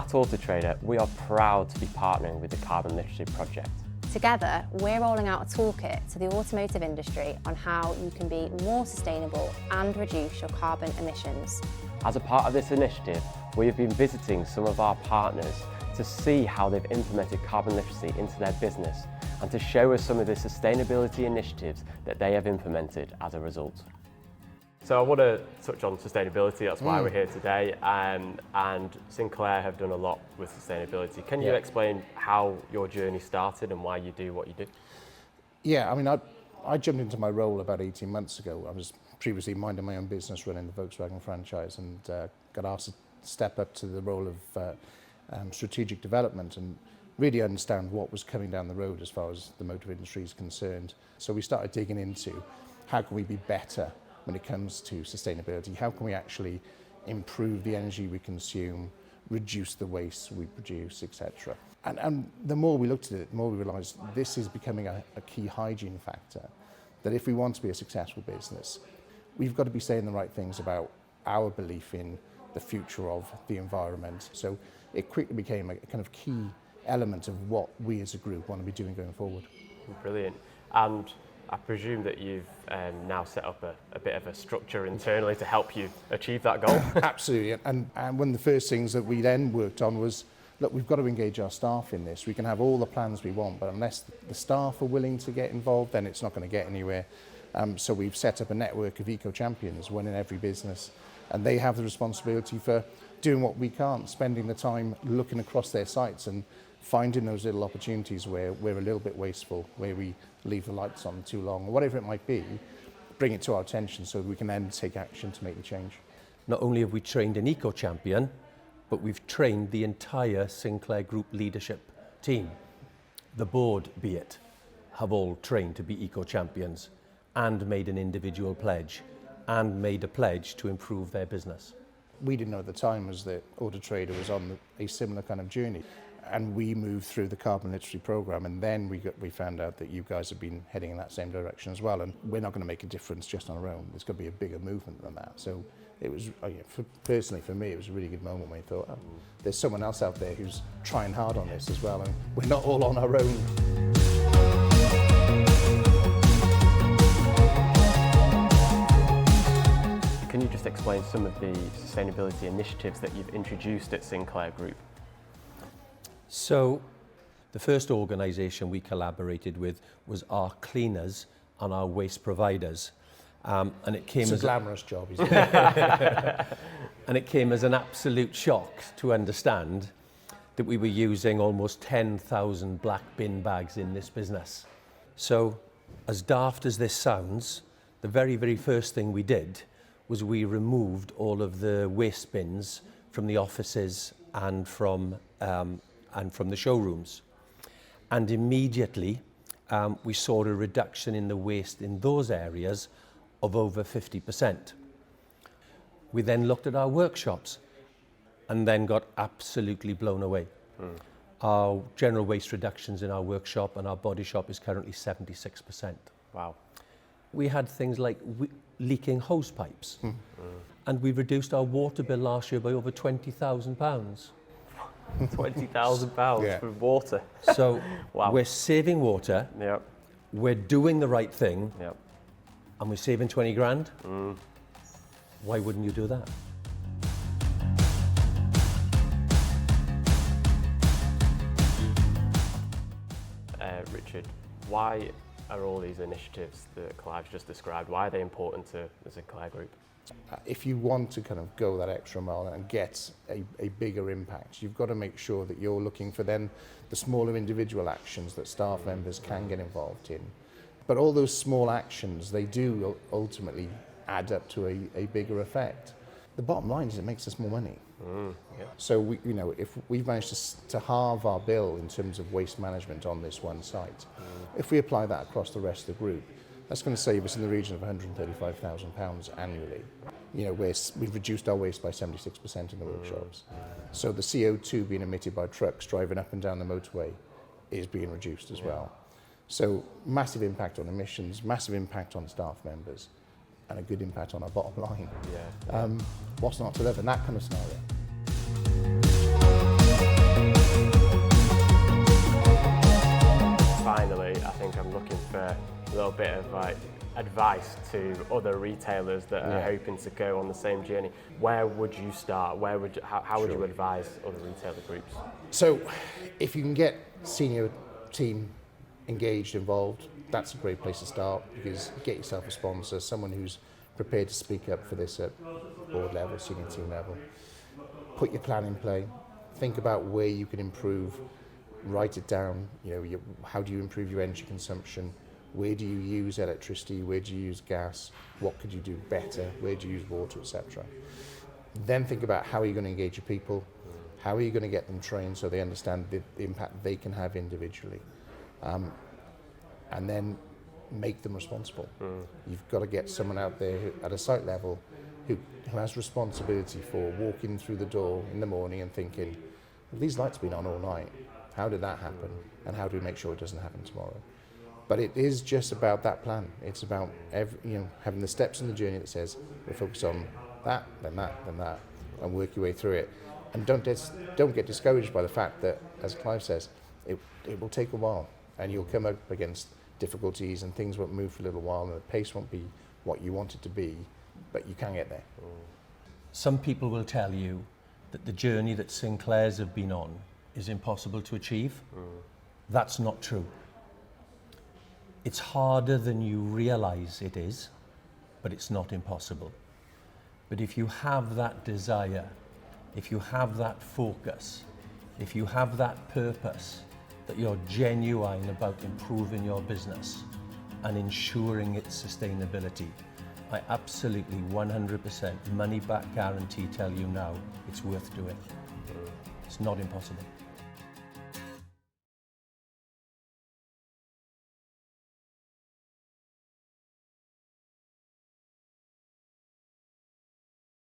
At Auto Trader, we are proud to be partnering with the Carbon Literacy Project. Together, we're rolling out a toolkit to the automotive industry on how you can be more sustainable and reduce your carbon emissions. As a part of this initiative, we have been visiting some of our partners to see how they've implemented carbon literacy into their business and to show us some of the sustainability initiatives that they have implemented as a result. So I want to touch on sustainability, that's why we're here today, and Sinclair have done a lot with sustainability. Can you explain how your journey started and why you do what you do? Yeah, I mean, I jumped into my role about 18 months ago. I was previously minding my own business, running the Volkswagen franchise, and got asked to step up to the role of strategic development and really understand what was coming down the road as far as the motor industry is concerned. So we started digging into how can we be better when it comes to sustainability. How can we actually improve the energy we consume, reduce the waste we produce, etc. And the more we looked at it, the more we realised this is becoming a key hygiene factor, that if we want to be a successful business, we've got to be saying the right things about our belief in the future of the environment. So it quickly became a kind of key element of what we as a group want to be doing going forward. Brilliant. And I presume that you've now set up a bit of a structure internally to help you achieve that goal. Absolutely. And one of the first things that we then worked on was, look, we've got to engage our staff in this. We can have all the plans we want, but unless the staff are willing to get involved, then it's not going to get anywhere. So we've set up a network of eco-champions, one in every business, and they have the responsibility for doing what we can't, spending the time looking across their sites and finding those little opportunities where we're a little bit wasteful, where we leave the lights on too long, or whatever it might be, bring it to our attention so we can then take action to make the change. Not only have we trained an eco-champion, but we've trained the entire Sinclair Group leadership team. The board, be it, have all trained to be eco-champions and made an individual pledge and made a pledge to improve their business. We didn't know at the time was that Auto Trader was on a similar kind of journey. And we moved through the carbon literacy program, and then we found out that you guys have been heading in that same direction as well. And we're not going to make a difference just on our own. There's going to be a bigger movement than that. So it was, personally for me, it was a really good moment when I thought, oh, there's someone else out there who's trying hard on this as well, and we're not all on our own. Can you just explain some of the sustainability initiatives that you've introduced at Sinclair Group? So the first organisation we collaborated with was our cleaners and our waste providers. And it came it's as a glamorous job, isn't it? And it came as an absolute shock to understand that we were using almost 10,000 black bin bags in this business. So as daft as this sounds, the very, very first thing we did was we removed all of the waste bins from the offices and from the showrooms. And immediately we saw a reduction in the waste in those areas of over 50%. We then looked at our workshops and then got absolutely blown away. Our general waste reductions in our workshop and our body shop is currently 76%. Wow. We had things like leaking hose pipes, and we reduced our water bill last year by over £20,000. £20,000 for water. So wow. We're saving water, we're doing the right thing, and we're saving 20 grand. Why wouldn't you do that? Richard, why are all these initiatives that Clive's just described, why are they important to the Sinclair Group? If you want to kind of go that extra mile and get a bigger impact, you've got to make sure that you're looking for then the smaller individual actions that staff members can get involved in. But all those small actions, they do ultimately add up to a bigger effect. The bottom line is it makes us more money. So if we've managed to halve our bill in terms of waste management on this one site, if we apply that across the rest of the group, that's going to save us in the region of £135,000 annually. We've reduced our waste by 76% in the workshops. So the CO2 being emitted by trucks driving up and down the motorway is being reduced as well. So massive impact on emissions, massive impact on staff members, and a good impact on our bottom line. What's not to love in that kind of scenario? I think I'm looking for a little bit of like advice to other retailers that are hoping to go on the same journey. Where would you start? How would you advise other retailer groups? So if you can get senior team engaged, involved, that's a great place to start, because get yourself a sponsor, someone who's prepared to speak up for this at board level, senior team level. Put your plan in play. Think about where you can improve. Write it down. How do you improve your energy consumption? Where do you use electricity? Where do you use gas? What could you do better? Where do you use water, etc.? Then think about how are you going to engage your people? How are you going to get them trained so they understand the impact they can have individually? And then make them responsible. You've got to get someone out there at a site level who has responsibility for walking through the door in the morning and thinking, well, these lights have been on all night. How did that happen? And how do we make sure it doesn't happen tomorrow? But it is just about that plan. It's about having the steps in the journey that says we'll focus on that, then that, then that, and work your way through it. And don't get discouraged by the fact that, as Clive says, it will take a while, and you'll come up against difficulties and things won't move for a little while, and the pace won't be what you want it to be, but you can get there. Some people will tell you that the journey that Sinclairs have been on is impossible to achieve. That's not true. It's harder than you realize it is, but it's not impossible. But if you have that desire, if you have that focus, if you have that purpose, that you're genuine about improving your business and ensuring its sustainability, I absolutely 100% money back guarantee tell you now it's worth doing. It's not impossible.